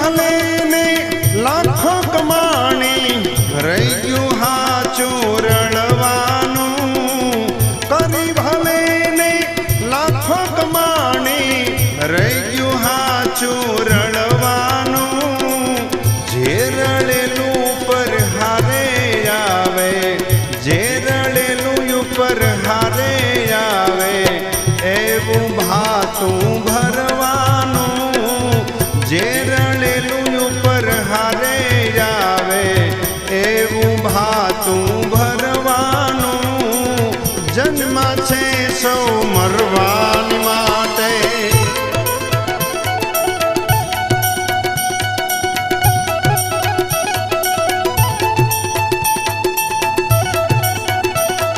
ભલે ને લાખો કમાણી રહી ગયું હાચું રળવાનું કરી ભલે ને લાખો કમાણી રહી ગયું હાચું રળવાનું જે રળેલું પર હારે આવે જે રળેલું ઉપર હારે આવે એવું ભાતું ભરવાનું જે રળેલું ઉપર હારે આવે એવું ભાતું ભરવાનું જન્મ છે સૌ મરવા